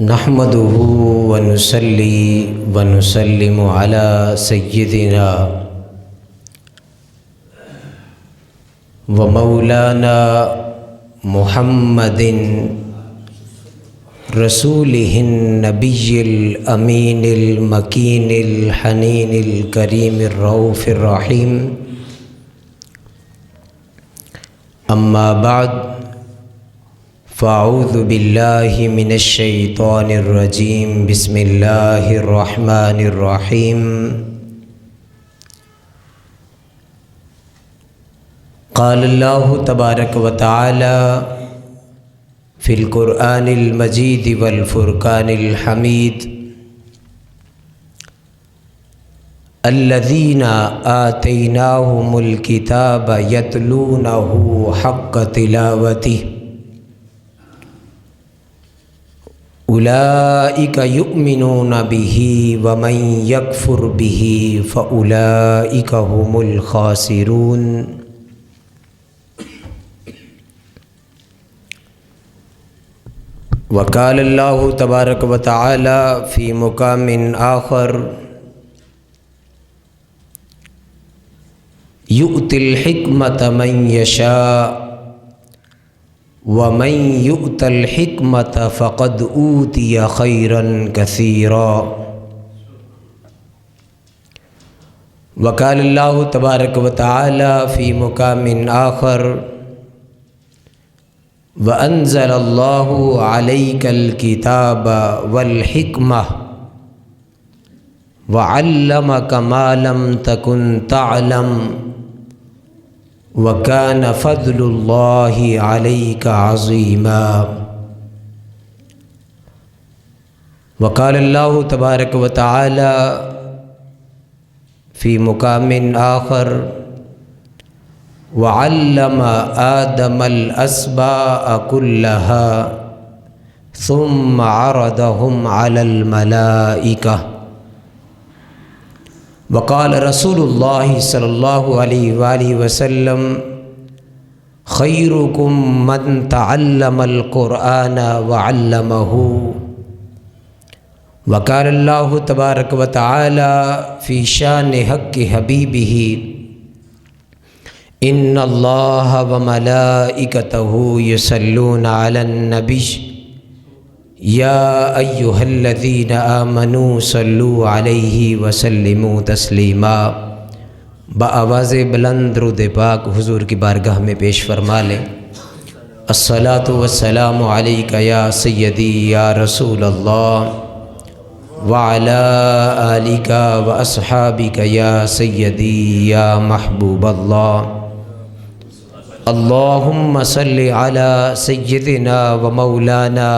نحمده ونصلي ونسلم على سيدنا ومولانا محمد رسوله النبي الأمين المكين الحنين الكريم الرؤوف الرحيم. أما بعد، فاعوذ باللہ من الشیطان الرجیم. بسم اللہ الرحمن الرحیم. قال اللہ تبارک و تعالی فی القرآن المجید والفرقان الحمید: الذین آتیناہم الکتاب یتلونہ حق تلاوتہ اولئک یؤمنون بہ ومن یکفر بہ فاولئک هم الخاسرون. وقال اللہ تبارک و تعالی فی مقام آخر: یؤتی الحکمۃ من یشاء ومن یؤت الحکمۃ فقد اوتی خیرا کثیرا. وقال اللہ تبارک و تعالی فی مقام آخر: وانزل اللہ علیک الکتاب والحکمۃ وعلمک ما لم تکن تعلم وَكَانَ فَضْلُ اللَّهِ عَلَيْكَ عَظِيمًا. وقال اللہ تبارک و تعالی فی مقام آخر: وَعَلَّمَ آدَمَ الْأَسْمَاءَ كُلَّهَا ثُمَّ عَرَضَهُمْ عَلَى الْمَلَائِكَةِ. وقال رسول اللہ صلی اللہ علیہ وآلہ وسلم: خیرکم من تعلم القرآن وعلمہ. وقال اللہ تبارک و تعالی فی شان حق حبیبہ: ان اللہ وملائکتہ یصلون علی النبی یا ایہا الذین آمنوا صلوا علیہ وسلموا تسلیما. بآواز بلند درود پاک حضور کی بارگاہ میں پیش فرما لیں: الصلاۃ والسلام علیک یا سیدی یا رسول اللہ وعلی آلک واصحابک یا سیدی یا محبوب اللہ. اللہم صلی علی سیدنا و مولانا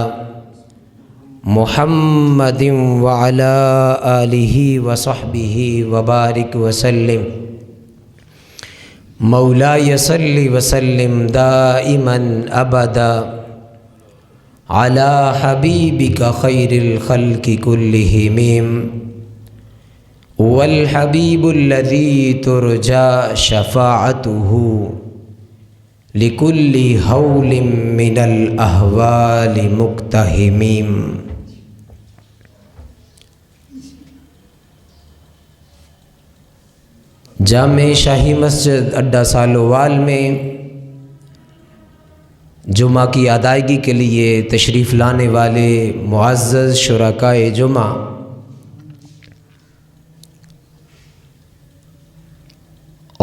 محمد وعلی آلہ وصحبہ وبارک وسلم. مولاي صل وسلم دائما ابدا على حبيبك خير الخلق كلهم والحبيب الذي ترجى شفاعته لكل هول من الأهوال مقتحمين. جامع شاہی مسجد اڈہ سالوال میں جمعہ کی ادائیگی کے لیے تشریف لانے والے معزز شرکائے جمعہ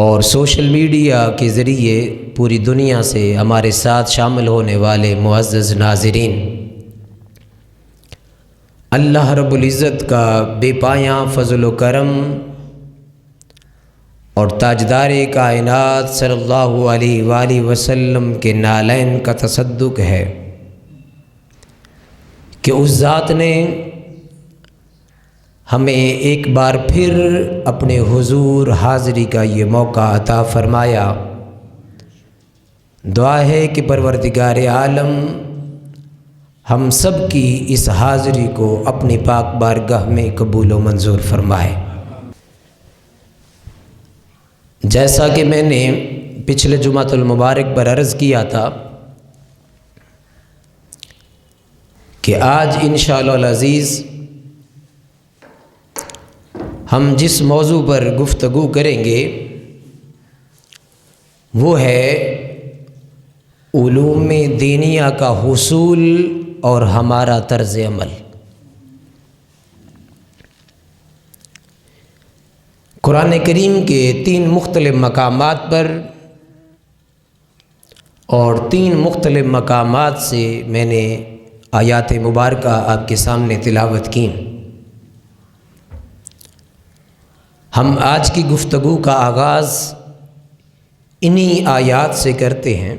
اور سوشل میڈیا کے ذریعے پوری دنیا سے ہمارے ساتھ شامل ہونے والے معزز ناظرین، اللہ رب العزت کا بے پایاں فضل و کرم اور تاجدار کائنات صلی اللہ علیہ وآلہ وسلم کے نالین کا تصدق ہے کہ اس ذات نے ہمیں ایک بار پھر اپنے حضور حاضری کا یہ موقع عطا فرمایا. دعا ہے کہ پروردگار عالم ہم سب کی اس حاضری کو اپنی پاک بارگاہ میں قبول و منظور فرمائے. جیسا کہ میں نے پچھلے جمعۃ المبارک پر عرض کیا تھا کہ آج انشاءاللہ العزیز ہم جس موضوع پر گفتگو کریں گے وہ ہے علوم دینیہ کا حصول اور ہمارا طرز عمل۔ قرآن کریم کے 3 مختلف مقامات پر اور 3 مختلف مقامات سے میں نے آیات مبارکہ آپ کے سامنے تلاوت کی۔ ہم آج کی گفتگو کا آغاز انہی آیات سے کرتے ہیں۔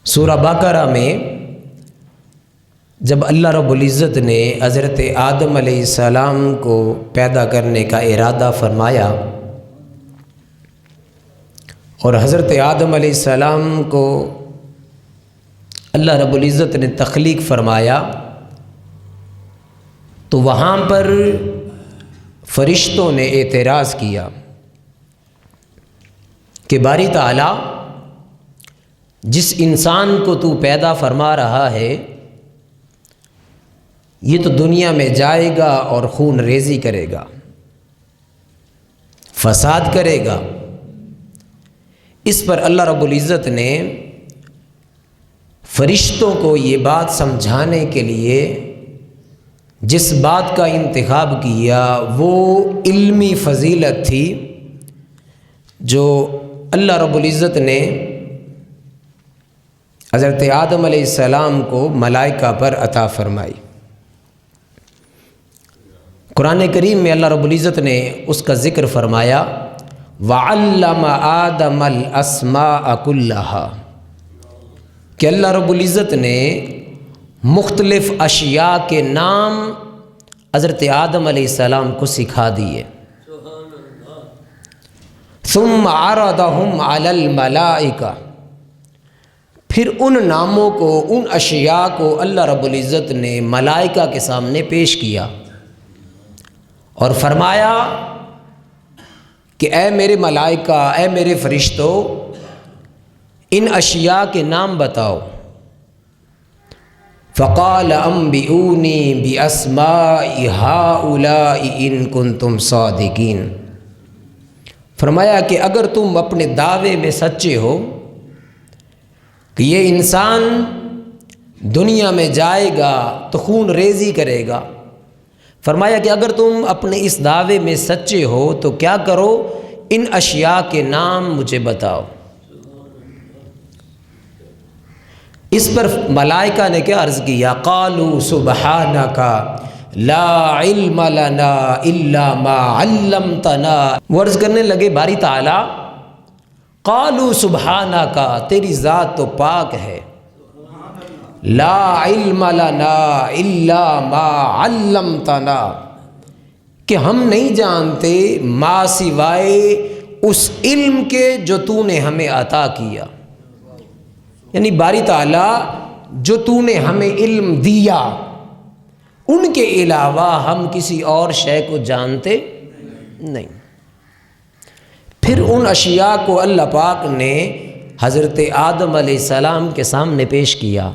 سورہ بقرہ میں جب اللہ رب العزت نے حضرت آدم علیہ السلام کو پیدا کرنے کا ارادہ فرمایا اور حضرت آدم علیہ السلام کو اللہ رب العزت نے تخلیق فرمایا تو وہاں پر فرشتوں نے اعتراض کیا کہ باری تعالیٰ جس انسان کو تو پیدا فرما رہا ہے یہ تو دنیا میں جائے گا اور خون ریزی کرے گا، فساد کرے گا۔ اس پر اللہ رب العزت نے فرشتوں کو یہ بات سمجھانے کے لیے جس بات کا انتخاب کیا وہ علمی فضیلت تھی جو اللہ رب العزت نے حضرت آدم علیہ السلام کو ملائکہ پر عطا فرمائی۔ قرآن کریم میں اللہ رب العزت نے اس کا ذکر فرمایا وَعَلَّمَ آدَمَ الْأَسْمَاءَ كُلَّهَا کہ اللہ رب العزت نے مختلف اشیاء کے نام حضرت آدم علیہ السلام کو سکھا دیے۔ ثُمَّ عَرَضَهُمْ عَلَى الْمَلَائِكَةِ پھر ان ناموں کو، ان اشیاء کو اللہ رب العزت نے ملائکہ کے سامنے پیش کیا اور فرمایا کہ اے میرے ملائکہ، اے میرے فرشتوں، ان اشیاء کے نام بتاؤ۔ فقال انبئونی باسماء ہؤلاء ان کنتم صادقین فرمایا کہ اگر تم اپنے دعوے میں سچے ہو کہ یہ انسان دنیا میں جائے گا تو خون ریزی کرے گا، فرمایا کہ اگر تم اپنے اس دعوے میں سچے ہو تو کیا کرو، ان اشیاء کے نام مجھے بتاؤ۔ اس پر ملائکہ نے کیا عرض کیا؟ قالوا سبحانک لا علم لنا الا ما علمتنا، وہ عرض کرنے لگے باری تعالیٰ قالوا سبحانک، تیری ذات تو پاک ہے، لا علم لنا الا ما علمتنا، کہ ہم نہیں جانتے ما سوائے اس علم کے جو تو نے ہمیں عطا کیا۔ یعنی باری تعالیٰ جو تو نے ہمیں علم دیا ان کے علاوہ ہم کسی اور شے کو جانتے نہیں۔ پھر ان اشیاء کو اللہ پاک نے حضرت آدم علیہ السلام کے سامنے پیش کیا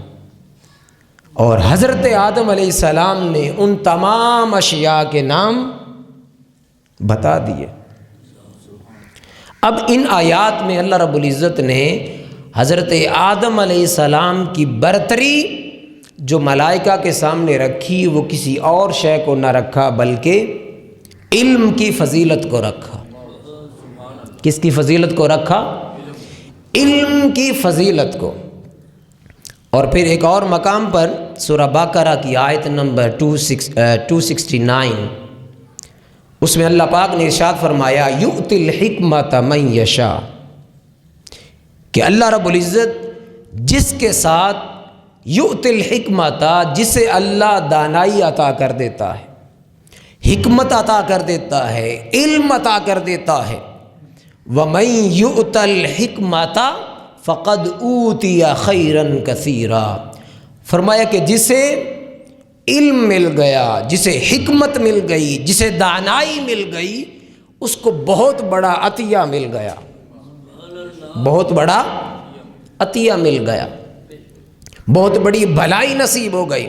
اور حضرت آدم علیہ السلام نے ان تمام اشیاء کے نام بتا دیے۔ اب ان آیات میں اللہ رب العزت نے حضرت آدم علیہ السلام کی برتری جو ملائکہ کے سامنے رکھی وہ کسی اور شے کو نہ رکھا بلکہ علم کی فضیلت کو رکھا۔ کس کی فضیلت کو رکھا؟ علم کی فضیلت کو۔ اور پھر ایک اور مقام پر سورہ بقرہ کی آیت نمبر 269 اس میں اللہ پاک نے ارشاد فرمایا یؤتی الحکمۃ من یشاء، کہ اللہ رب العزت جس کے ساتھ یؤتی الحکمۃ، جسے اللہ دانائی عطا کر دیتا ہے، حکمت عطا کر دیتا ہے، علم عطا کر دیتا ہے، وَمَن يُؤْتَ الْحِكْمَةَ فَقَدْ أُوتِيَ خَيْرًا كَثِيرًا، فرمایا کہ جسے علم مل گیا، جسے حکمت مل گئی، جسے دانائی مل گئی، اس کو بہت بڑا عطیہ مل گیا، بہت بڑا عطیہ مل گیا۔ بہت بڑی بھلائی نصیب ہو گئی۔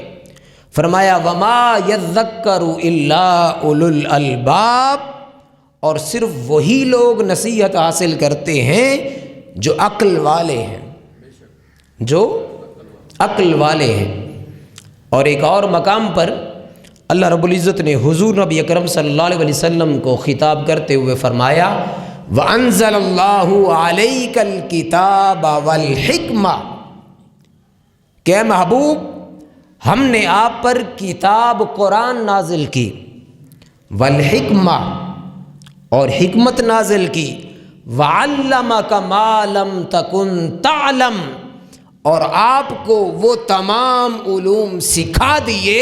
فرمایا وما یذکر الا اولو الالباب، اور صرف وہی لوگ نصیحت حاصل کرتے ہیں جو عقل والے ہیں، جو عقل والے ہیں۔ اور ایک اور مقام پر اللہ رب العزت نے حضور نبی اکرم صلی اللہ علیہ وسلم کو خطاب کرتے ہوئے فرمایا وَأَنزَلَ اللَّهُ عَلَيْكَ الْكِتَابَ وَالْحِكْمَةَ، کہ اے محبوب ہم نے آپ پر کتاب قرآن نازل کی، والحکمہ، اور حکمت نازل کی، وعلمک ما لم تکن تعلم، اور آپ کو وہ تمام علوم سکھا دیے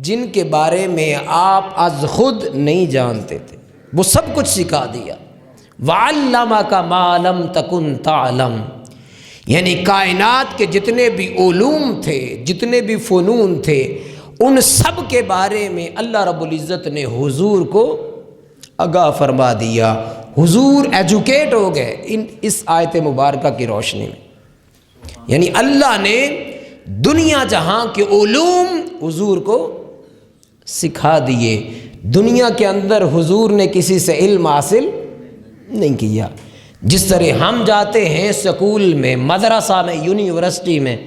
جن کے بارے میں آپ از خود نہیں جانتے تھے، وہ سب کچھ سکھا دیا۔ وعلمک ما لم تکن تعلم، یعنی کائنات کے جتنے بھی علوم تھے، جتنے بھی فنون تھے، ان سب کے بارے میں اللہ رب العزت نے حضور کو آگاہ فرما دیا۔ حضور ایجوکیٹ ہو گئے اس آیت مبارکہ کی روشنی میں، یعنی اللہ نے دنیا جہاں کے علوم حضور کو سکھا دیے۔ دنیا کے اندر حضور نے کسی سے علم حاصل نہیں کیا۔ جس طرح ہم جاتے ہیں سکول میں، مدرسہ میں، یونیورسٹی میں،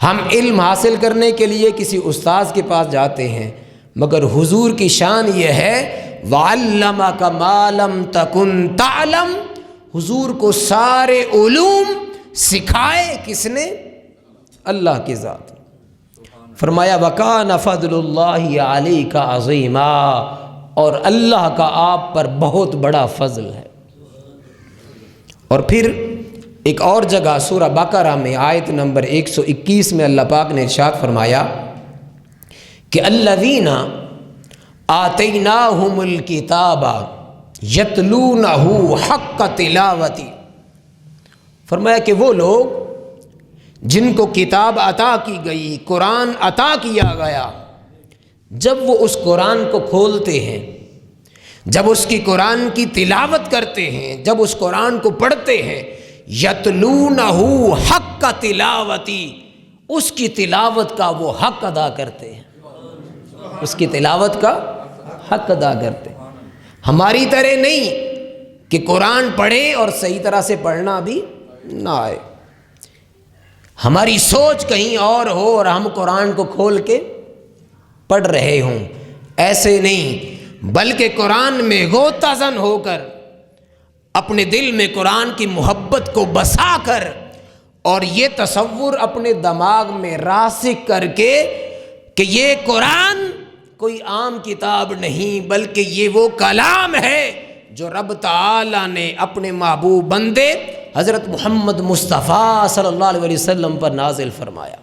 ہم علم حاصل کرنے کے لیے کسی استاذ کے پاس جاتے ہیں، مگر حضور کی شان یہ ہے وَعَلَّمَكَ مَا لَمْ تَكُنْ تَعْلَمْ، حضور کو سارے علوم سکھائے کس نے؟ اللہ کی ذات۔ فرمایا وَكَانَ فَضْلُ اللَّهِ عَلَيْكَ عَظِيمًا، اور اللہ کا آپ پر بہت بڑا فضل ہے۔ اور پھر ایک اور جگہ سورہ بقرہ میں آیت نمبر 121 میں اللہ پاک نے ارشاد فرمایا کہ الذین آتیناہم الکتاب یتلونہ حق تلاوتی، فرمایا کہ وہ لوگ جن کو کتاب عطا کی گئی، قرآن عطا کیا گیا، جب وہ اس قرآن کو کھولتے ہیں، جب اس کی قرآن کی تلاوت کرتے ہیں، جب اس قرآن کو پڑھتے ہیں، یتلونہ حق تلاوتی، اس کی تلاوت کا وہ حق ادا کرتے ہیں، اس کی تلاوت کا حق ادا کرتے ہیں۔ ہماری طرح نہیں کہ قرآن پڑھے اور صحیح طرح سے پڑھنا بھی نہ آئے، ہماری سوچ کہیں اور ہو اور ہم قرآن کو کھول کے پڑھ رہے ہوں، ایسے نہیں، بلکہ قرآن میں غوطہ زن ہو کر، اپنے دل میں قرآن کی محبت کو بسا کر، اور یہ تصور اپنے دماغ میں راسخ کر کے کہ یہ قرآن کوئی عام کتاب نہیں، بلکہ یہ وہ کلام ہے جو رب تعالیٰ نے اپنے محبوب بندے حضرت محمد مصطفیٰ صلی اللہ علیہ وسلم پر نازل فرمایا،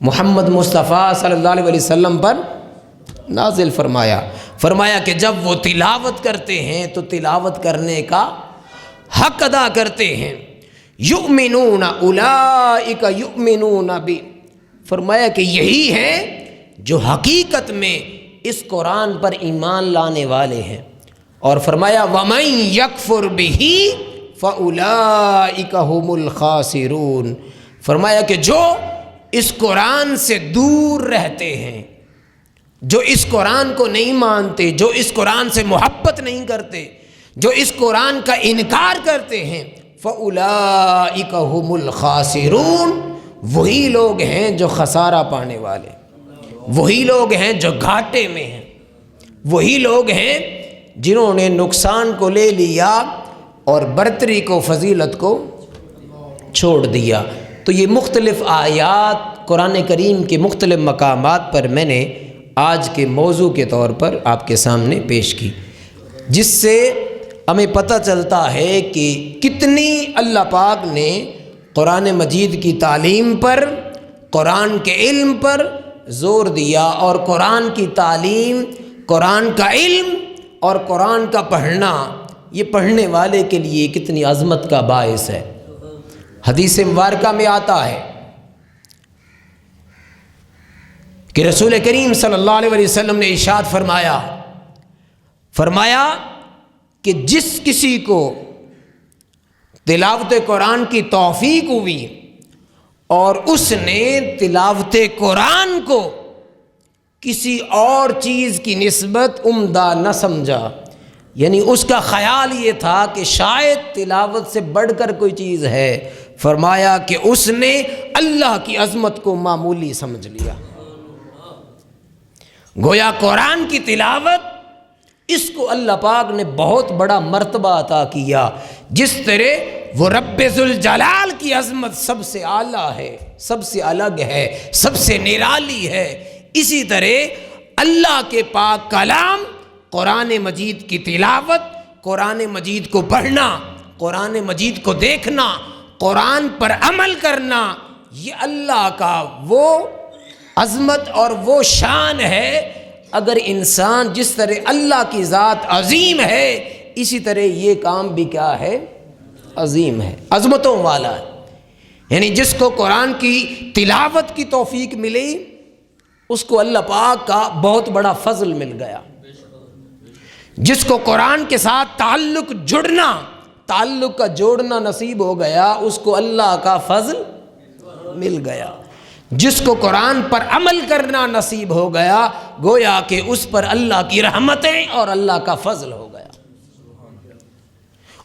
محمد مصطفیٰ صلی اللہ علیہ وسلم پر نازل فرمایا۔ فرمایا کہ جب وہ تلاوت کرتے ہیں تو تلاوت کرنے کا حق ادا کرتے ہیں۔ یؤمنون اولئک یؤمنون بی، فرمایا کہ یہی ہے جو حقیقت میں اس قرآن پر ایمان لانے والے ہیں۔ اور فرمایا وَمَن یکفر بہ فَأُولَئِکَ هُمُ الْخَاسِرُونَ، فرمایا کہ جو اس قرآن سے دور رہتے ہیں، جو اس قرآن کو نہیں مانتے، جو اس قرآن سے محبت نہیں کرتے، جو اس قرآن کا انکار کرتے ہیں، فَأُولَئِکَ هُمُ الْخَاسِرُونَ، وہی لوگ ہیں جو خسارہ پانے والے، وہی لوگ ہیں جو گھاٹے میں ہیں، وہی لوگ ہیں جنہوں نے نقصان کو لے لیا اور برتری کو، فضیلت کو چھوڑ دیا۔ تو یہ مختلف آیات قرآن کریم کے مختلف مقامات پر میں نے آج کے موضوع کے طور پر آپ کے سامنے پیش کی، جس سے ہمیں پتہ چلتا ہے کہ کتنی اللہ پاک نے قرآن مجید کی تعلیم پر، قرآن کے علم پر زور دیا، اور قرآن کی تعلیم، قرآن کا علم اور قرآن کا پڑھنا، یہ پڑھنے والے کے لیے کتنی عظمت کا باعث ہے۔ حدیث مبارکہ میں آتا ہے کہ رسول کریم صلی اللہ علیہ وسلم نے ارشاد فرمایا کہ جس کسی کو تلاوت قرآن کی توفیق ہوئی اور اس نے تلاوت قرآن کو کسی اور چیز کی نسبت عمدہ نہ سمجھا، یعنی اس کا خیال یہ تھا کہ شاید تلاوت سے بڑھ کر کوئی چیز ہے، فرمایا کہ اس نے اللہ کی عظمت کو معمولی سمجھ لیا۔ گویا قرآن کی تلاوت اس کو اللہ پاک نے بہت بڑا مرتبہ عطا کیا، جس طرح وہ رب ذوالجلال کی عظمت سب سے اعلیٰ ہے، سب سے الگ ہے، سب سے نرالی ہے، اسی طرح اللہ کے پاک کلام قرآن مجید کی تلاوت، قرآن مجید کو پڑھنا، قرآن مجید کو دیکھنا، قرآن پر عمل کرنا، یہ اللہ کا وہ عظمت اور وہ شان ہے۔ اگر انسان جس طرح اللہ کی ذات عظیم ہے، اسی طرح یہ کام بھی کیا ہے؟ عظیم ہے، عظمتوں والا ہے۔ یعنی جس کو قرآن کی تلاوت کی توفیق ملی، اس کو اللہ پاک کا بہت بڑا فضل مل گیا۔ جس کو قرآن کے ساتھ تعلق کا جوڑنا نصیب ہو گیا، اس کو اللہ کا فضل مل گیا۔ جس کو قرآن پر عمل کرنا نصیب ہو گیا، گویا کہ اس پر اللہ کی رحمتیں اور اللہ کا فضل ہو گیا۔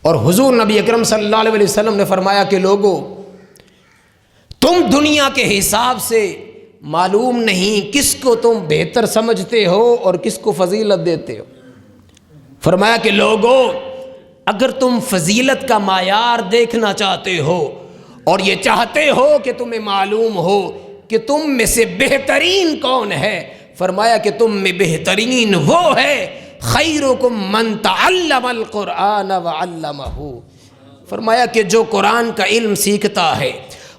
اور حضور نبی اکرم صلی اللہ علیہ وسلم نے فرمایا کہ لوگو، تم دنیا کے حساب سے معلوم نہیں کس کو تم بہتر سمجھتے ہو اور کس کو فضیلت دیتے ہو۔ فرمایا کہ لوگو، اگر تم فضیلت کا معیار دیکھنا چاہتے ہو اور یہ چاہتے ہو کہ تمہیں معلوم ہو کہ تم میں سے بہترین کون ہے، فرمایا کہ تم میں بہترین وہ ہے خیرکم من تعلم القرآن وعلمہ۔ فرمایا کہ جو قرآن کا علم سیکھتا ہے،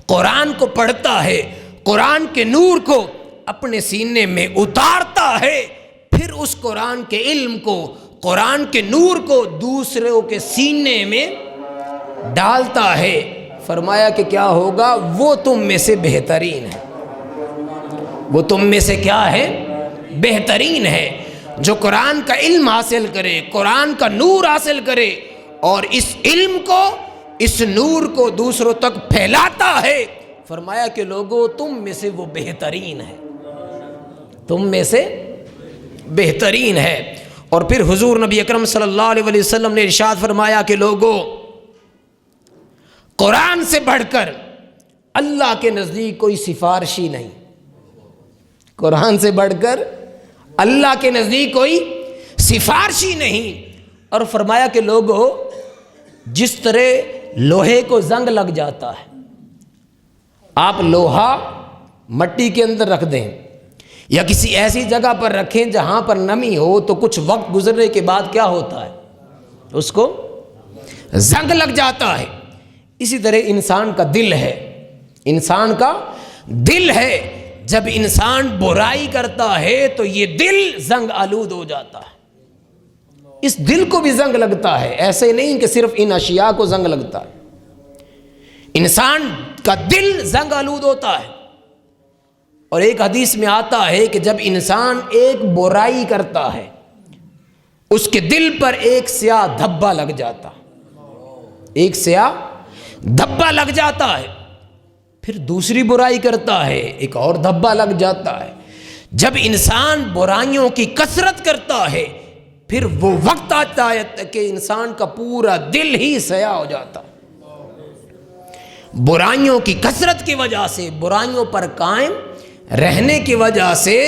قرآن کو پڑھتا ہے، قرآن کے نور کو اپنے سینے میں اتارتا ہے، پھر اس قرآن کے علم کو، قرآن کے نور کو دوسروں کے سینے میں ڈالتا ہے، فرمایا کہ کیا ہوگا؟ وہ تم میں سے بہترین ہے۔ وہ تم میں سے کیا ہے؟ بہترین ہے۔ جو قرآن کا علم حاصل کرے، قرآن کا نور حاصل کرے اور اس علم کو، اس نور کو دوسروں تک پھیلاتا ہے، فرمایا کہ لوگوں تم میں سے وہ بہترین ہے، تم میں سے بہترین ہے۔ اور پھر حضور نبی اکرم صلی اللہ علیہ وسلم نے ارشاد فرمایا کہ لوگوں، قرآن سے بڑھ کر اللہ کے نزدیک کوئی سفارشی نہیں، قرآن سے بڑھ کر اللہ کے نزدیک کوئی سفارشی نہیں۔ اور فرمایا کہ لوگوں، جس طرح لوہے کو زنگ لگ جاتا ہے، آپ لوہا مٹی کے اندر رکھ دیں یا کسی ایسی جگہ پر رکھیں جہاں پر نمی ہو، تو کچھ وقت گزرنے کے بعد کیا ہوتا ہے؟ اس کو زنگ لگ جاتا ہے۔ اسی طرح انسان کا دل ہے، انسان کا دل ہے، جب انسان برائی کرتا ہے تو یہ دل زنگ آلود ہو جاتا ہے۔ اس دل کو بھی زنگ لگتا ہے، ایسے نہیں کہ صرف ان اشیاء کو زنگ لگتا ہے، انسان کا دل زنگ آلود ہوتا ہے۔ اور ایک حدیث میں آتا ہے کہ جب انسان ایک برائی کرتا ہے، اس کے دل پر ایک سیاہ دھبا لگ جاتا، ایک سیاہ دھبا لگ جاتا ہے، پھر دوسری برائی کرتا ہے، ایک اور دھبا لگ جاتا ہے۔ جب انسان برائیوں کی کثرت کرتا ہے، پھر وہ وقت آتا ہے کہ انسان کا پورا دل ہی سیاہ ہو جاتا ہے۔ برائیوں کی کثرت کی وجہ سے، برائیوں پر قائم رہنے کی وجہ سے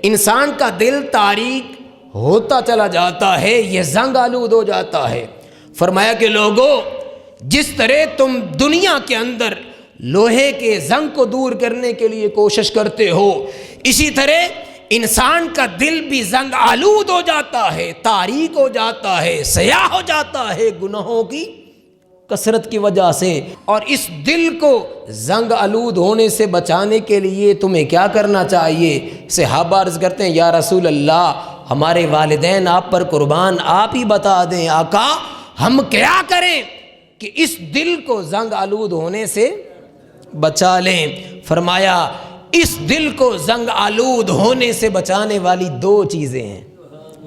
انسان کا دل تاریک ہوتا چلا جاتا ہے، یہ زنگ آلود ہو جاتا ہے۔ فرمایا کہ لوگوں، جس طرح تم دنیا کے اندر لوہے کے زنگ کو دور کرنے کے لیے کوشش کرتے ہو، اسی طرح انسان کا دل بھی زنگ آلود ہو جاتا ہے، تاریک ہو جاتا ہے، سیاہ ہو جاتا ہے گناہوں کی کثرت کی وجہ سے۔ اور اس دل کو زنگ آلود ہونے سے بچانے کے لیے تمہیں کیا کرنا چاہیے؟ صحابہ عرض کرتے ہیں یا رسول اللہ، ہمارے والدین آپ پر قربان، آپ ہی بتا دیں آقا، ہم کیا کریں کہ اس دل کو زنگ آلود ہونے سے بچا لیں؟ فرمایا اس دل کو زنگ آلود ہونے سے بچانے والی دو چیزیں ہیں۔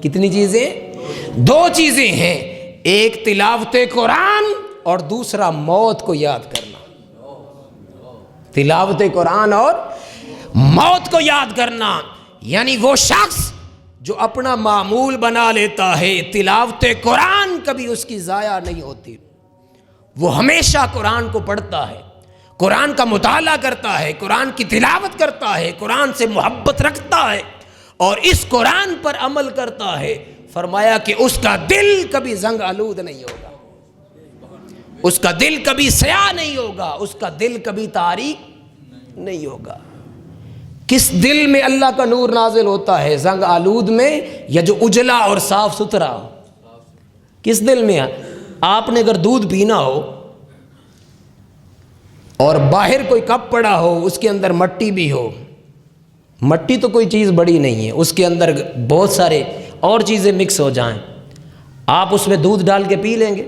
کتنی چیزیں؟ دو چیزیں ہیں، ایک تلاوت قرآن اور دوسرا موت کو یاد کرنا۔ تلاوت قرآن اور موت کو یاد کرنا، یعنی وہ شخص جو اپنا معمول بنا لیتا ہے تلاوت قرآن کبھی اس کی ضائع نہیں ہوتی، وہ ہمیشہ قرآن کو پڑھتا ہے، قرآن کا مطالعہ کرتا ہے، قرآن کی تلاوت کرتا ہے، قرآن سے محبت رکھتا ہے اور اس قرآن پر عمل کرتا ہے، فرمایا کہ اس کا دل کبھی زنگ آلود نہیں ہوگا، اس کا دل کبھی سیاہ نہیں ہوگا، اس کا دل کبھی تاریک نہیں ہوگا۔ کس دل میں اللہ کا نور نازل ہوتا ہے؟ زنگ آلود میں یا جو اجلا اور صاف ستھرا ہو؟ کس دل میں؟ آپ نے اگر دودھ پینا ہو اور باہر کوئی کپ پڑا ہو، اس کے اندر مٹی بھی ہو، مٹی تو کوئی چیز بڑی نہیں ہے، اس کے اندر بہت سارے اور چیزیں مکس ہو جائیں، آپ اس میں دودھ ڈال کے پی لیں گے؟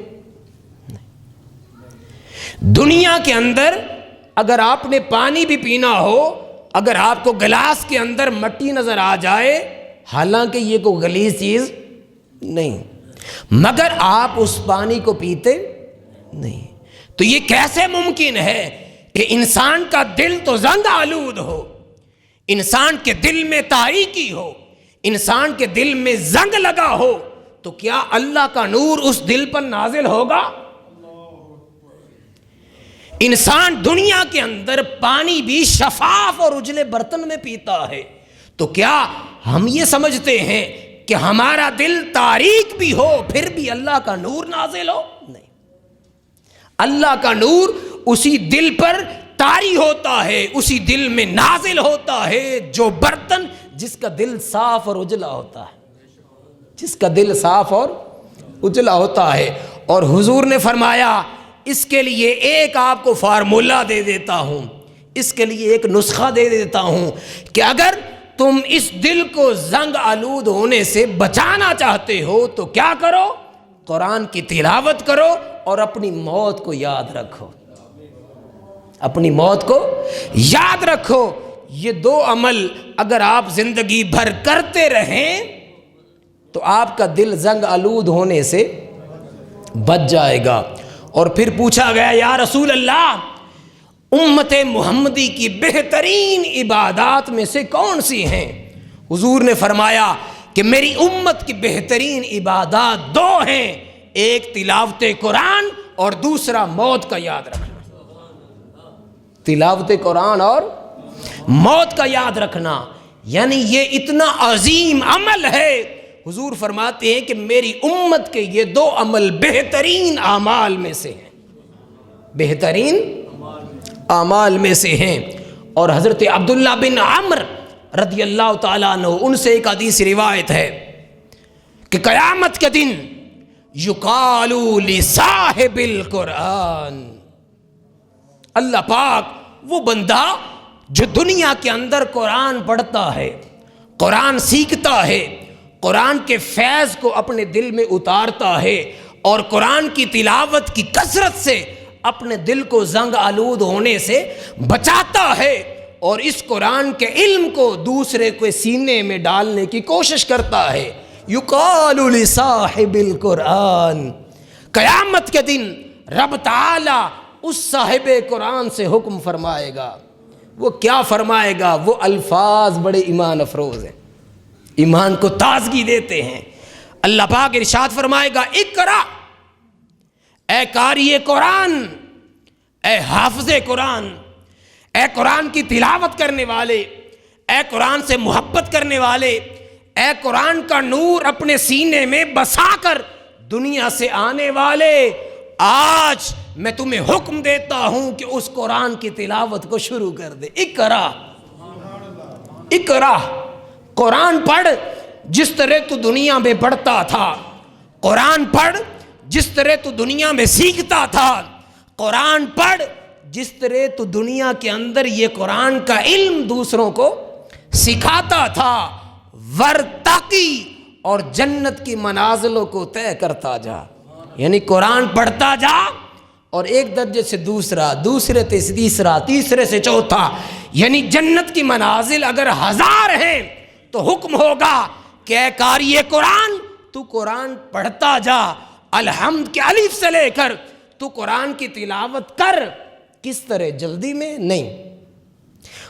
دنیا کے اندر اگر آپ نے پانی بھی پینا ہو، اگر آپ کو گلاس کے اندر مٹی نظر آ جائے، حالانکہ یہ کوئی غلیظ چیز نہیں، مگر آپ اس پانی کو پیتے نہیں، تو یہ کیسے ممکن ہے کہ انسان کا دل تو زنگ آلود ہو، انسان کے دل میں تاریکی ہو، انسان کے دل میں زنگ لگا ہو، تو کیا اللہ کا نور اس دل پر نازل ہوگا؟ انسان دنیا کے اندر پانی بھی شفاف اور اجلے برتن میں پیتا ہے، تو کیا ہم یہ سمجھتے ہیں کہ ہمارا دل تاریک بھی ہو پھر بھی اللہ کا نور نازل ہو؟ نہیں، اللہ کا نور اسی دل پر طاری ہوتا ہے، اسی دل میں نازل ہوتا ہے جو برتن جس کا دل صاف اور اجلا ہوتا ہے، جس کا دل صاف اور اجلا ہوتا ہے۔ اور حضور نے فرمایا اس کے لیے ایک آپ کو فارمولہ دے دیتا ہوں، اس کے لیے ایک نسخہ دے دیتا ہوں کہ اگر تم اس دل کو زنگ آلود ہونے سے بچانا چاہتے ہو تو کیا کرو؟ قرآن کی تلاوت کرو اور اپنی موت کو یاد رکھو، اپنی موت کو یاد رکھو۔ یہ دو عمل اگر آپ زندگی بھر کرتے رہیں تو آپ کا دل زنگ آلود ہونے سے بچ جائے گا۔ اور پھر پوچھا گیا یا رسول اللہ، امت محمدی کی بہترین عبادات میں سے کون سی ہیں؟ حضور نے فرمایا کہ میری امت کی بہترین عبادات دو ہیں، ایک تلاوت قرآن اور دوسرا موت کا یاد رکھنا۔ تلاوت قرآن اور موت کا یاد رکھنا، یعنی یہ اتنا عظیم عمل ہے۔ حضور فرماتے ہیں کہ میری امت کے یہ دو عمل بہترین اعمال میں سے ہیں، بہترین اعمال میں سے ہیں۔ اور حضرت عبداللہ بن عمرو رضی اللہ تعالیٰ عنہ، ان سے ایک حدیث روایت ہے کہ قیامت کے دن یقال لصاحب القرآن، اللہ پاک وہ بندہ جو دنیا کے اندر قرآن پڑھتا ہے، قرآن سیکھتا ہے، قرآن کے فیض کو اپنے دل میں اتارتا ہے اور قرآن کی تلاوت کی کثرت سے اپنے دل کو زنگ آلود ہونے سے بچاتا ہے اور اس قرآن کے علم کو دوسرے کے سینے میں ڈالنے کی کوشش کرتا ہے۔ یقال لصاحب القرآن، قیامت کے دن رب تعالی اس صاحب قرآن سے حکم فرمائے گا۔ وہ کیا فرمائے گا؟ وہ الفاظ بڑے ایمان افروز ہیں، ایمان کو تازگی دیتے ہیں۔ اللہ پاک ارشاد فرمائے گا اقرا، اے قاری قرآن، اے حافظ قرآن، اے قرآن کی تلاوت کرنے والے، اے قرآن سے محبت کرنے والے، اے قرآن کا نور اپنے سینے میں بسا کر دنیا سے آنے والے، آج میں تمہیں حکم دیتا ہوں کہ اس قرآن کی تلاوت کو شروع کر دے۔ اقرا، اقرا، قرآن پڑھ جس طرح تو دنیا میں پڑھتا تھا، قرآن پڑھ جس طرح تو دنیا میں سیکھتا تھا، قرآن پڑھ جس طرح تو دنیا کے اندر یہ قرآن کا علم دوسروں کو سکھاتا تھا، ورتقی، اور جنت کی منازلوں کو طے کرتا جا، یعنی قرآن پڑھتا جا اور ایک درجے سے دوسرا، دوسرے سے تیسرا، تیسرے سے چوتھا، یعنی جنت کی منازل اگر 1000 ہیں تو حکم ہوگا کہ اے قاری قرآن تو قرآن پڑھتا جا، الحمد کے الف سے لے کر تو قرآن کی تلاوت کر۔ کس طرح؟ جلدی میں نہیں،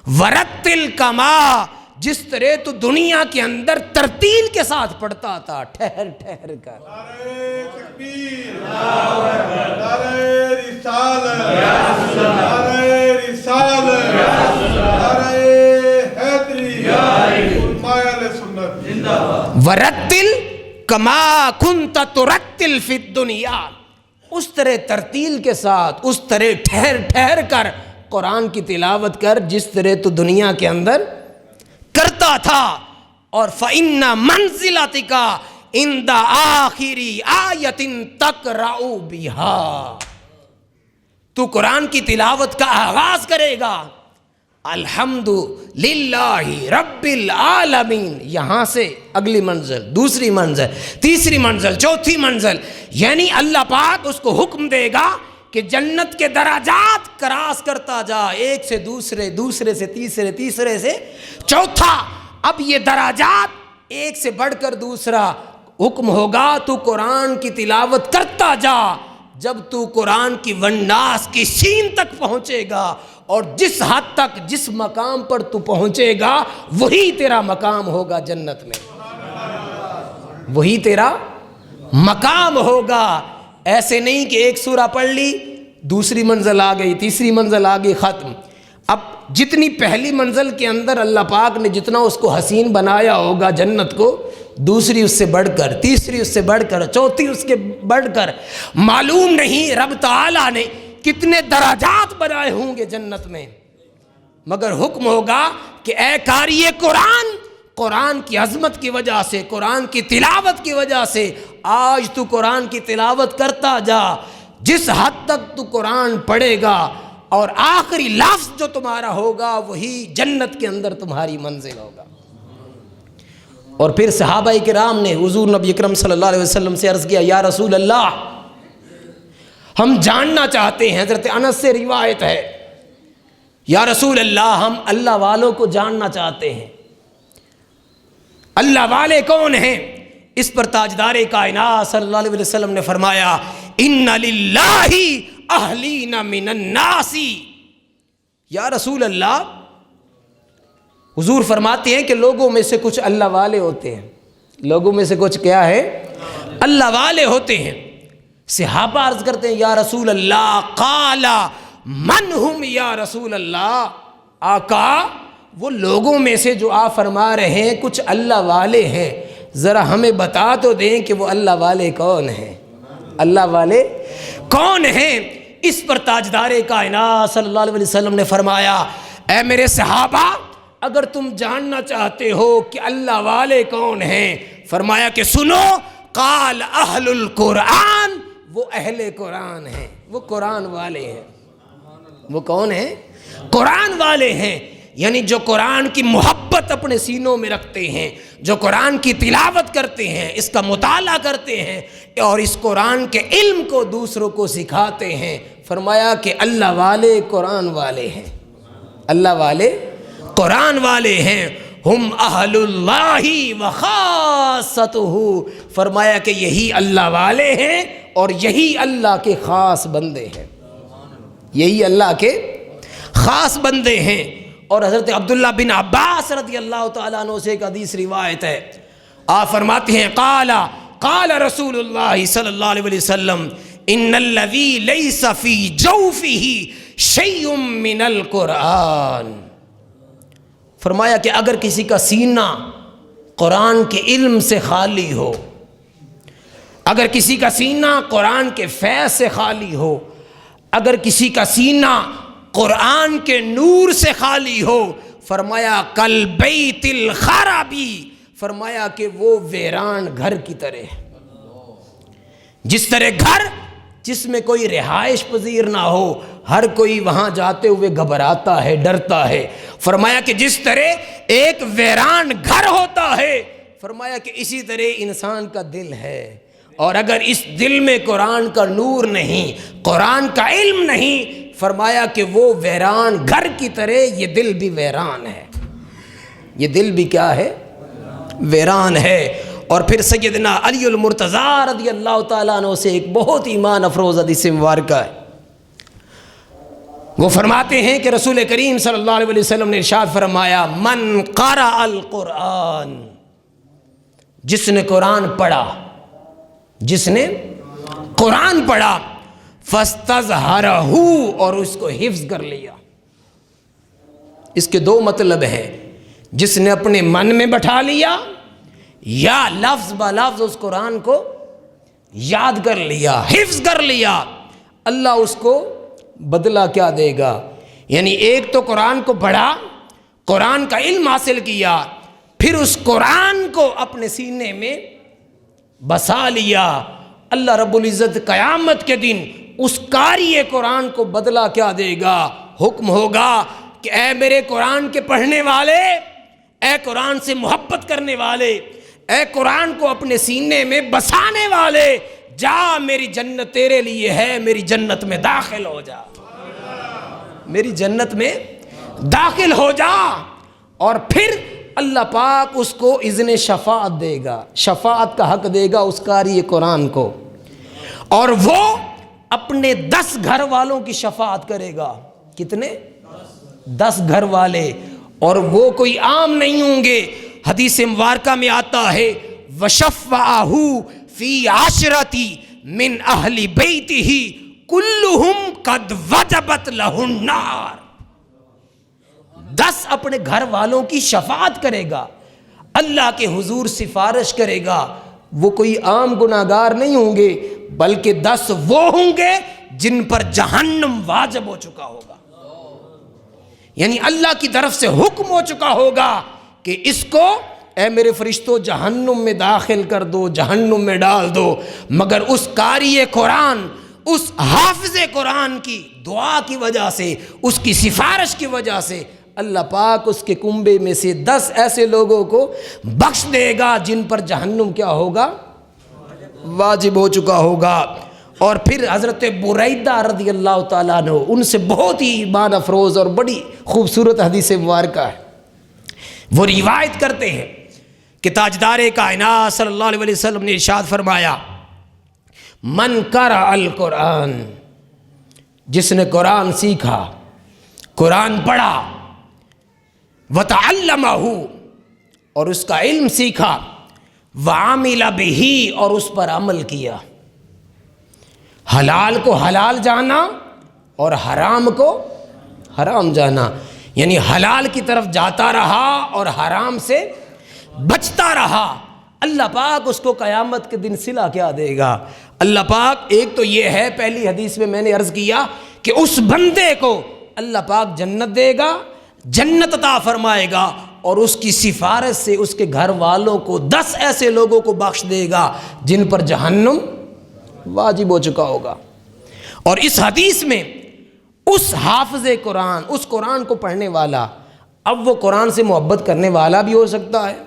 ورتل کما، جس طرح تو دنیا کے اندر ترتیل کے ساتھ پڑھتا تھا، ٹھہر ٹھہر کر. نعرہ تکبیر، نعرہ رسالت، نعرہ رسالت، نعرہ حیدری، علماء اہل سنت. ورتل کما کنت ترتل فی الدنیا، اس طرح ترتیل کے ساتھ، اس طرح ٹھہر ٹھہر کر قرآن کی تلاوت کر جس طرح تو دنیا کے اندر کرتا تھا. اور فَإِنَّ مَنزِلَتِكَ عِنْدَ آخِرِ آیَةٍ تَقْرَأُ بِهَا، تو قرآن کی تلاوت کا آغاز کرے گا الحمد للہ رب العالمین، یہاں سے اگلی منزل، دوسری منزل، تیسری منزل، چوتھی منزل، یعنی اللہ پاک اس کو حکم دے گا کہ جنت کے درجات کراس کرتا جا، ایک سے دوسرے، دوسرے سے تیسرے، تیسرے سے چوتھا. اب یہ درجات ایک سے بڑھ کر دوسرا حکم ہوگا تو قرآن کی تلاوت کرتا جا. جب تو قرآن کی وناس کی سین تک پہنچے گا اور جس حد تک جس مقام پر تو پہنچے گا وہی تیرا مقام ہوگا جنت میں، وہی تیرا مقام ہوگا. ایسے نہیں کہ ایک سورہ پڑھ لی، دوسری منزل آ گئی، تیسری منزل آ گئی، ختم. اب جتنی پہلی منزل کے اندر اللہ پاک نے جتنا اس کو حسین بنایا ہوگا جنت کو، دوسری اس سے بڑھ کر، تیسری اس سے بڑھ کر، چوتھی اس کے بڑھ کر، معلوم نہیں رب تعالیٰ نے کتنے درجات بنائے ہوں گے جنت میں. مگر حکم ہوگا کہ اے قاری قرآن، قرآن کی عظمت کی وجہ سے، قرآن کی تلاوت کی وجہ سے آج تو قرآن کی تلاوت کرتا جا. جس حد تک تو قرآن پڑھے گا اور آخری لفظ جو تمہارا ہوگا وہی جنت کے اندر تمہاری منزل ہوگا. اور پھر صحابہ کرام نے حضور نبی اکرم صلی اللہ علیہ وسلم سے عرض کیا، یا رسول اللہ، ہم جاننا چاہتے ہیں، حضرت انس سے روایت ہے، یا رسول اللہ ہم اللہ والوں کو جاننا چاہتے ہیں، اللہ والے کون ہیں؟ اس پر تاجدار کائنات صلی اللہ علیہ وسلم نے فرمایا، ان للہ اہلین من الناس. یا رسول اللہ، حضور فرماتے ہیں کہ لوگوں میں سے کچھ اللہ والے ہوتے ہیں، لوگوں میں سے کچھ کیا ہے؟ اللہ والے ہوتے ہیں. صحابہ عرض کرتے ہیں، یا رسول اللہ، قال من ہم یا رسول اللہ، آقا وہ لوگوں میں سے جو آپ فرما رہے ہیں کچھ اللہ والے ہیں، ذرا ہمیں بتا تو دیں کہ وہ اللہ والے کون ہیں، اللہ والے کون ہیں؟ اس پر تاجدار کائنات صلی اللہ علیہ وسلم نے فرمایا، اے میرے صحابہ، اگر تم جاننا چاہتے ہو کہ اللہ والے کون ہیں، فرمایا کہ سنو، قال اہل القرآن، وہ اہل قرآن ہیں، وہ قرآن والے ہیں. وہ کون ہیں؟ قرآن والے ہیں. یعنی جو قرآن کی محبت اپنے سینوں میں رکھتے ہیں، جو قرآن کی تلاوت کرتے ہیں، اس کا مطالعہ کرتے ہیں اور اس قرآن کے علم کو دوسروں کو سکھاتے ہیں. فرمایا کہ اللہ والے قرآن والے ہیں، اللہ والے قرآن والے ہیں. ہم اہل اللہ وخاصتہ، فرمایا کہ یہی اللہ والے ہیں اور یہی اللہ کے خاص بندے ہیں، یہی اللہ کے خاص بندے ہیں. اور حضرت عبداللہ بن عباس رضی اللہ تعالیٰ عنہ سے ایک حدیث روایت ہے، آپ فرماتے ہیں، قال رسول اللہ صلی اللہ علیہ وسلم، ان الذی لیس فی جوفہ شیء من القرآن. فرمایا کہ اگر کسی کا سینہ قرآن کے علم سے خالی ہو، اگر کسی کا سینہ قرآن کے فیض سے خالی ہو، اگر کسی کا سینہ قرآن کے نور سے خالی ہو، فرمایا کل بیت الخرابی، فرمایا کہ وہ ویران گھر کی طرح ہے. جس طرح گھر جس میں کوئی رہائش پذیر نہ ہو، ہر کوئی وہاں جاتے ہوئے گھبراتا ہے، ڈرتا ہے، فرمایا کہ جس طرح ایک ویران گھر ہوتا ہے، فرمایا کہ اسی طرح انسان کا دل ہے. اور اگر اس دل میں قرآن کا نور نہیں، قرآن کا علم نہیں، فرمایا کہ وہ ویران گھر کی طرح یہ دل بھی ویران ہے، یہ دل بھی کیا ہے؟ ویران ہے. اور پھر سیدنا علی المرتضیٰ رضی اللہ تعالیٰ عنہ سے ایک بہت ایمان افروز حدیث مبارکہ ہے. وہ فرماتے ہیں کہ رسول کریم صلی اللہ علیہ وسلم نے ارشاد فرمایا من قرأ القرآن، جس نے قرآن پڑھا، جس نے قرآن پڑھا، فاستظہرہ، اور اس کو حفظ کر لیا۔ اس کے دو مطلب ہیں، جس نے اپنے من میں بٹھا لیا یا لفظ با لفظ اس قرآن کو یاد کر لیا، حفظ کر لیا، اللہ اس کو بدلہ کیا دے گا؟ یعنی ایک تو قرآن کو پڑھا، قرآن کا علم حاصل کیا، پھر اس قرآن کو اپنے سینے میں بسا لیا، اللہ رب العزت قیامت کے دن اس قاری قرآن کو بدلہ کیا دے گا؟ حکم ہوگا کہ اے میرے قرآن کے پڑھنے والے، اے قرآن سے محبت کرنے والے، اے قرآن کو اپنے سینے میں بسانے والے، جا میری جنت تیرے لیے ہے، میری جنت میں داخل ہو جا، میری جنت میں داخل ہو جا۔ اور پھر اللہ پاک اس کو اذن شفاعت دے گا، شفاعت کا حق دے گا اس قاری قرآن کو، اور وہ اپنے 10 گھر والوں کی شفاعت کرے گا۔ کتنے؟ 10 گھر والے، اور وہ کوئی عام نہیں ہوں گے۔ حدیث مبارکہ میں آتا ہے وَشَفَّعَهُ فِي عَشْرَةٍ مِّنْ أَهْلِ بَيْتِهِ كُلُّهُمْ قَدْ وَجَبَتْ لَهُ النَّارُ۔ 10 اپنے گھر والوں کی شفاعت کرے گا، اللہ کے حضور سفارش کرے گا۔ وہ کوئی عام گناہگار نہیں ہوں گے، بلکہ 10 وہ ہوں گے جن پر جہنم واجب ہو چکا ہوگا، یعنی اللہ کی طرف سے حکم ہو چکا ہوگا کہ اس کو اے میرے فرشتوں جہنم میں داخل کر دو، جہنم میں ڈال دو، مگر اس قاری قرآن، اس حافظ قرآن کی دعا کی وجہ سے، اس کی سفارش کی وجہ سے اللہ پاک اس کے کنبے میں سے 10 ایسے لوگوں کو بخش دے گا جن پر جہنم کیا ہوگا؟ واجب ہو چکا ہوگا۔ اور پھر حضرت بریدہ رضی اللہ تعالیٰ عنہ، ان سے بہت ہی ایمان افروز اور بڑی خوبصورت حدیث مبارکہ ہے، وہ روایت کرتے ہیں کہ تاجدار کائنات صلی اللہ علیہ وسلم نے ارشاد فرمایا من قرأ القرآن، جس نے قرآن سیکھا، قرآن پڑھا، وَتَعَلَّمَهُ، اور اس کا علم سیکھا، وَعَمِلَ بِهِ، اور اس پر عمل کیا، حلال کو حلال جانا اور حرام کو حرام جانا، یعنی حلال کی طرف جاتا رہا اور حرام سے بچتا رہا، اللہ پاک اس کو قیامت کے دن صلہ کیا دے گا؟ اللہ پاک ایک تو یہ ہے، پہلی حدیث میں نے عرض کیا کہ اس بندے کو اللہ پاک جنت دے گا، جنت عطا فرمائے گا، اور اس کی سفارش سے اس کے گھر والوں کو 10 ایسے لوگوں کو بخش دے گا جن پر جہنم واجب ہو چکا ہوگا۔ اور اس حدیث میں اس حافظ قرآن، اس قرآن کو پڑھنے والا، اب وہ قرآن سے محبت کرنے والا بھی ہو سکتا ہے،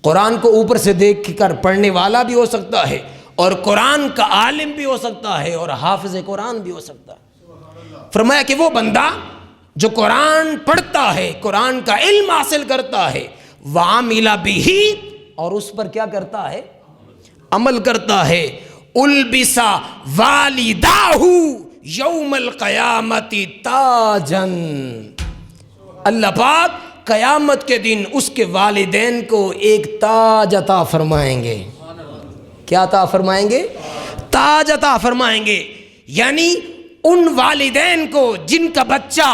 قرآن کو اوپر سے دیکھ کر پڑھنے والا بھی ہو سکتا ہے، اور قرآن کا عالم بھی ہو سکتا ہے، اور حافظ قرآن بھی ہو سکتا ہے۔ فرمایا کہ وہ بندہ جو قرآن پڑھتا ہے، قرآن کا علم حاصل کرتا ہے، وَعَمِلَ بِهِ، اور اس پر کیا کرتا ہے؟ عمل کرتا ہے، البس والداہ یوم القیامت تاجن، اللہ پاک قیامت کے دن اس کے والدین کو ایک تاج عطا فرمائیں گے۔ کیا عطا فرمائیں گے؟ تاج عطا فرمائیں گے، یعنی ان والدین کو جن کا بچہ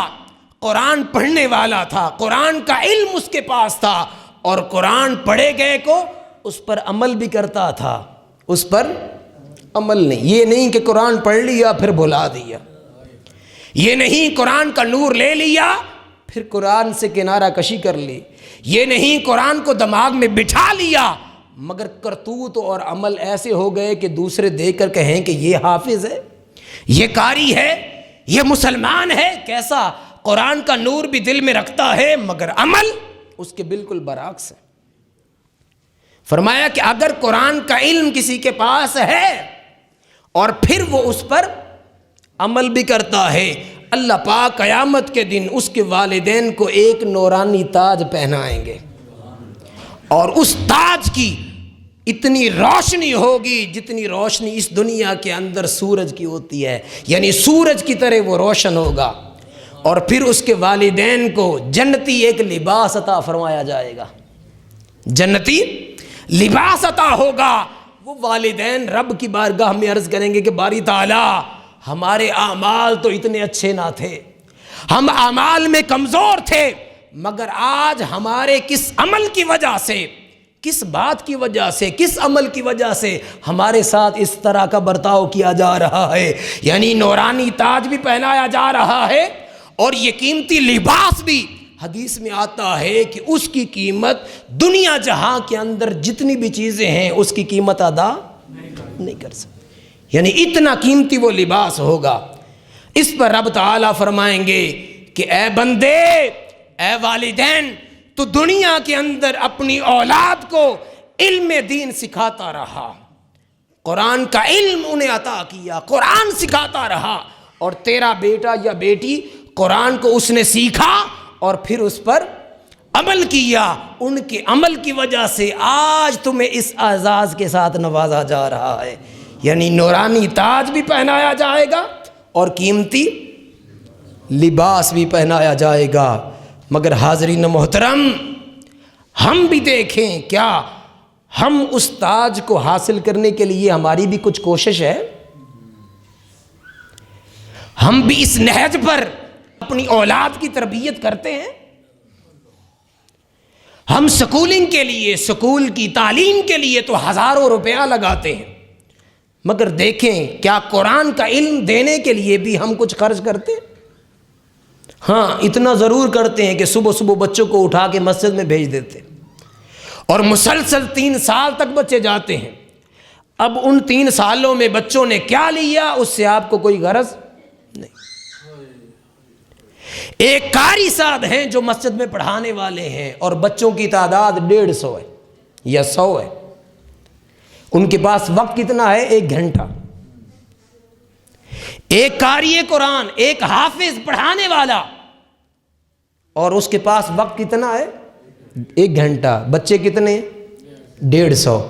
قرآن پڑھنے والا تھا، قرآن کا علم اس کے پاس تھا، اور قرآن پڑھے گئے کو اس پر عمل بھی کرتا تھا، اس پر عمل نہیں، یہ نہیں کہ قرآن پڑھ لیا پھر بھلا دیا، یہ نہیں قرآن کا نور لے لیا پھر قرآن سے کنارہ کشی کر لی، یہ نہیں قرآن کو دماغ میں بٹھا لیا مگر کرتوت اور عمل ایسے ہو گئے کہ دوسرے دیکھ کر کہیں کہ یہ حافظ ہے، یہ قاری ہے، یہ مسلمان ہے، کیسا قرآن کا نور بھی دل میں رکھتا ہے مگر عمل اس کے بالکل برعکس ہے۔ فرمایا کہ اگر قرآن کا علم کسی کے پاس ہے اور پھر وہ اس پر عمل بھی کرتا ہے، اللہ پاک قیامت کے دن اس کے والدین کو ایک نورانی تاج پہنائیں گے، اور اس تاج کی اتنی روشنی ہوگی جتنی روشنی اس دنیا کے اندر سورج کی ہوتی ہے، یعنی سورج کی طرح وہ روشن ہوگا، اور پھر اس کے والدین کو جنتی ایک لباس عطا فرمایا جائے گا، جنتی لباس عطا ہوگا۔ وہ والدین رب کی بارگاہ میں عرض کریں گے کہ باری تعالیٰ ہمارے اعمال تو اتنے اچھے نہ تھے، ہم اعمال میں کمزور تھے، مگر آج ہمارے کس عمل کی وجہ سے، کس بات کی وجہ سے، کس عمل کی وجہ سے ہمارے ساتھ اس طرح کا برتاؤ کیا جا رہا ہے۔ یعنی نورانی تاج بھی پہنایا جا رہا ہے، اور یہ قیمتی لباس بھی حدیث میں آتا ہے کہ اس کی قیمت دنیا جہاں کے اندر جتنی بھی چیزیں ہیں اس کی قیمت ادا نہیں کر سکتی۔ یعنی اتنا قیمتی وہ لباس ہوگا۔ اس پر رب تعالیٰ فرمائیں گے کہ اے بندے، اے والدین، تو دنیا کے اندر اپنی اولاد کو علم دین سکھاتا رہا، قرآن کا علم انہیں عطا کیا، قرآن سکھاتا رہا، اور تیرا بیٹا یا بیٹی قرآن کو اس نے سیکھا اور پھر اس پر عمل کیا۔ ان کے عمل کی وجہ سے آج تمہیں اس اعزاز کے ساتھ نوازا جا رہا ہے۔ یعنی نورانی تاج بھی پہنایا جائے گا اور قیمتی لباس بھی پہنایا جائے گا۔ مگر حاضرین محترم، ہم بھی دیکھیں کیا ہم اس تاج کو حاصل کرنے کے لیے ہماری بھی کچھ کوشش ہے؟ ہم بھی اس نہج پر اپنی اولاد کی تربیت کرتے ہیں؟ ہم سکولنگ کے لیے، سکول کی تعلیم کے لیے تو ہزاروں روپیہ لگاتے ہیں، مگر دیکھیں کیا قرآن کا علم دینے کے لیے بھی ہم کچھ خرچ کرتے ہیں؟ ہاں، اتنا ضرور کرتے ہیں کہ صبح صبح بچوں کو اٹھا کے مسجد میں بھیج دیتے ہیں، اور مسلسل 3 سال تک بچے جاتے ہیں۔ اب ان 3 سالوں میں بچوں نے کیا لیا اس سے آپ کو کوئی غرض نہیں۔ ایک قاری صاحب ہیں جو مسجد میں پڑھانے والے ہیں، اور بچوں کی تعداد 150 ہے یا 100 ہے۔ ان کے پاس وقت کتنا ہے؟ 1 گھنٹہ۔ ایک قاری قرآن، ایک حافظ پڑھانے والا، اور اس کے پاس وقت کتنا ہے؟ 1 گھنٹہ۔ بچے کتنے؟ 150۔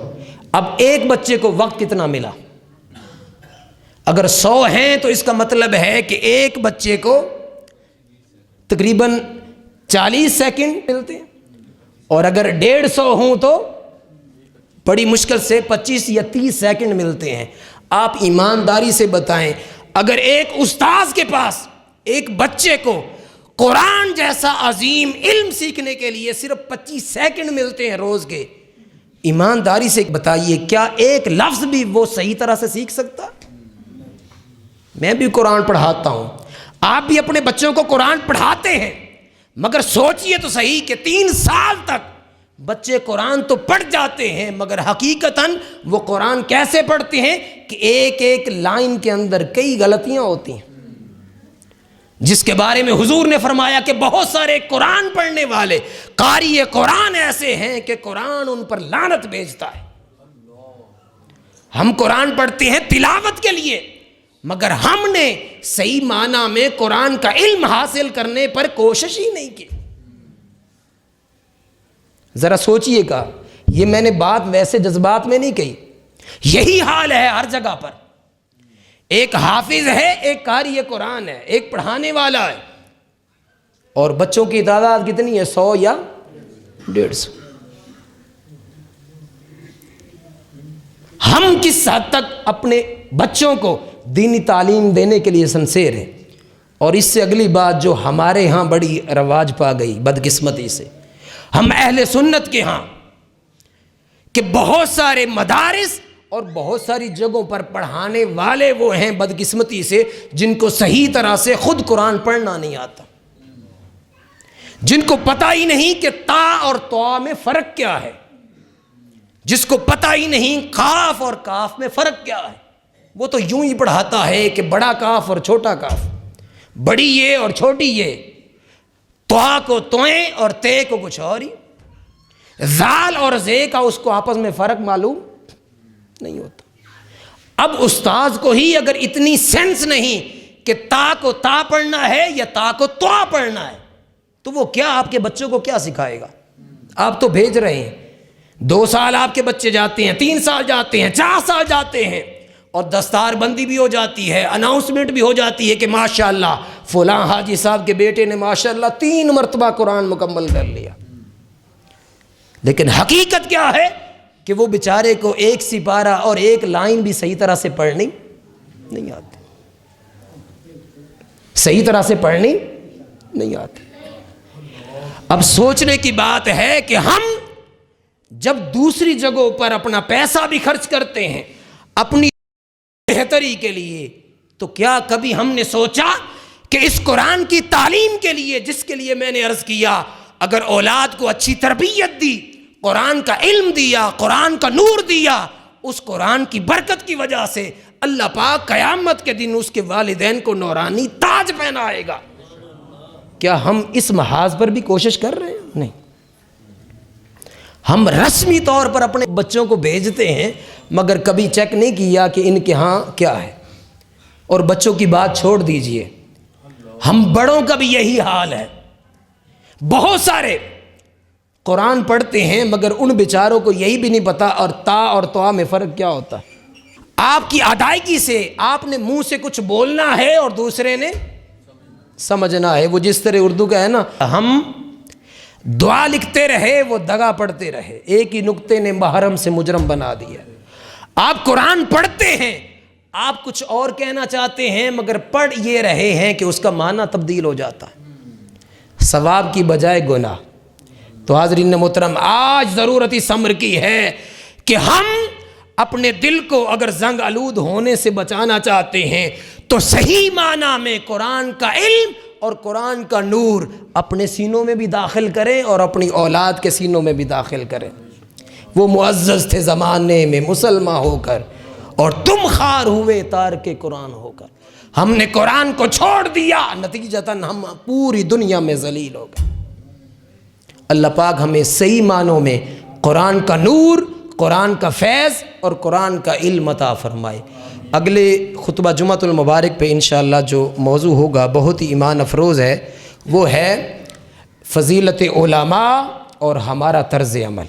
اب ایک بچے کو وقت کتنا ملا؟ اگر 100 ہیں تو اس کا مطلب ہے کہ ایک بچے کو تقریباً 40 سیکنڈ ملتے ہیں، اور اگر 150 ہوں تو بڑی مشکل سے 25 یا 30 سیکنڈ ملتے ہیں۔ آپ ایمانداری سے بتائیں، اگر ایک استاذ کے پاس ایک بچے کو قرآن جیسا عظیم علم سیکھنے کے لیے صرف 25 سیکنڈ ملتے ہیں روز کے، ایمانداری سے بتائیے کیا ایک لفظ بھی وہ صحیح طرح سے سیکھ سکتا؟ میں بھی قرآن پڑھاتا ہوں، آپ بھی اپنے بچوں کو قرآن پڑھاتے ہیں، مگر سوچئے تو صحیح کہ 3 سال تک بچے قرآن تو پڑھ جاتے ہیں، مگر حقیقتاً وہ قرآن کیسے پڑھتے ہیں کہ ایک ایک لائن کے اندر کئی غلطیاں ہوتی ہیں، جس کے بارے میں حضور نے فرمایا کہ بہت سارے قرآن پڑھنے والے قاری قرآن ایسے ہیں کہ قرآن ان پر لعنت بھیجتا ہے۔ ہم قرآن پڑھتے ہیں تلاوت کے لیے، مگر ہم نے صحیح معنی میں قرآن کا علم حاصل کرنے پر کوشش ہی نہیں کی۔ ذرا سوچئے گا، یہ میں نے بات ویسے جذبات میں نہیں کہی، یہی حال ہے ہر جگہ پر۔ ایک حافظ ہے، ایک قاری قرآن ہے، ایک پڑھانے والا ہے، اور بچوں کی تعداد کتنی ہے؟ 100 یا 150۔ ہم کس حد تک اپنے بچوں کو دینی تعلیم دینے کے لیے سنسیر ہیں؟ اور اس سے اگلی بات جو ہمارے ہاں بڑی رواج پا گئی بدقسمتی سے، ہم اہل سنت کے ہاں، کہ بہت سارے مدارس اور بہت ساری جگہوں پر پڑھانے والے وہ ہیں بدقسمتی سے جن کو صحیح طرح سے خود قرآن پڑھنا نہیں آتا، جن کو پتہ ہی نہیں کہ تا اور طا میں فرق کیا ہے، جس کو پتہ ہی نہیں قاف اور کاف میں فرق کیا ہے۔ وہ تو یوں ہی پڑھاتا ہے کہ بڑا کاف اور چھوٹا کاف، بڑی یہ اور چھوٹی یہ، طا کو توئیں اور تے کو کچھ اور ہی، زال اور زے کا اس کو آپس میں فرق معلوم نہیں ہوتا۔ اب استاذ کو ہی اگر اتنی سینس نہیں کہ تا کو تا پڑھنا ہے یا تا کو طا پڑھنا ہے، تو وہ کیا آپ کے بچوں کو کیا سکھائے گا؟ آپ تو بھیج رہے ہیں، 2 سال آپ کے بچے جاتے ہیں، 3 سال جاتے ہیں، 4 سال جاتے ہیں، اور دستار بندی بھی ہو جاتی ہے، اناؤنسمنٹ بھی ہو جاتی ہے کہ ماشاءاللہ فلاں حاجی صاحب کے بیٹے نے ماشاءاللہ 3 مرتبہ قرآن مکمل کر لیا. لیکن حقیقت کیا ہے کہ وہ بیچارے کو 1 سپارہ اور 1 لائن بھی صحیح طرح سے پڑھنی نہیں آتی، صحیح طرح سے پڑھنی نہیں آتی. اب سوچنے کی بات ہے کہ ہم جب دوسری جگہوں پر اپنا پیسہ بھی خرچ کرتے ہیں اپنی بہتری کے لیے، تو کیا کبھی ہم نے سوچا کہ اس قرآن کی تعلیم کے لیے، جس کے لیے میں نے عرض کیا، اگر اولاد کو اچھی تربیت دی، قرآن کا علم دیا، قرآن کا نور دیا، اس قرآن کی برکت کی وجہ سے اللہ پاک قیامت کے دن اس کے والدین کو نورانی تاج پہنائے گا. کیا ہم اس محاذ پر بھی کوشش کر رہے ہیں؟ نہیں. ہم رسمی طور پر اپنے بچوں کو بھیجتے ہیں مگر کبھی چیک نہیں کیا کہ ان کے ہاں کیا ہے. اور بچوں کی بات چھوڑ دیجئے، ہم بڑوں کا بھی یہی حال ہے. بہت سارے قرآن پڑھتے ہیں مگر ان بیچاروں کو یہی بھی نہیں پتا اور تا اور طا میں فرق کیا ہوتا ہے. آپ کی ادائیگی سے آپ نے منہ سے کچھ بولنا ہے اور دوسرے نے سمجھنا ہے. وہ جس طرح اردو کا ہے نا، ہم دعا لکھتے رہے وہ دگا پڑھتے رہے، ایک ہی نقطے نے محرم سے مجرم بنا دیا. آپ قرآن پڑھتے ہیں، آپ کچھ اور کہنا چاہتے ہیں مگر پڑھ یہ رہے ہیں کہ اس کا معنی تبدیل ہو جاتا ہے، ثواب کی بجائے گناہ. تو حاضرین محترم، آج ضرورت اس امر کی ہے کہ ہم اپنے دل کو اگر زنگ آلود ہونے سے بچانا چاہتے ہیں تو صحیح معنی میں قرآن کا علم اور قرآن کا نور اپنے سینوں میں بھی داخل کریں اور اپنی اولاد کے سینوں میں بھی داخل کریں. وہ معزز تھے زمانے میں مسلمان ہو کر اور تم خوار ہوئے تارک قرآن ہو کر. ہم نے قرآن کو چھوڑ دیا، نتیجتاً ہم پوری دنیا میں ذلیل ہو گئے. اللہ پاک ہمیں صحیح معنوں میں قرآن کا نور، قرآن کا فیض اور قرآن کا علم عطا فرمائے. اگلے خطبہ جمعۃ المبارک پہ انشاءاللہ جو موضوع ہوگا بہت ہی ایمان افروز ہے، وہ ہے فضیلت علماء اور ہمارا طرز عمل.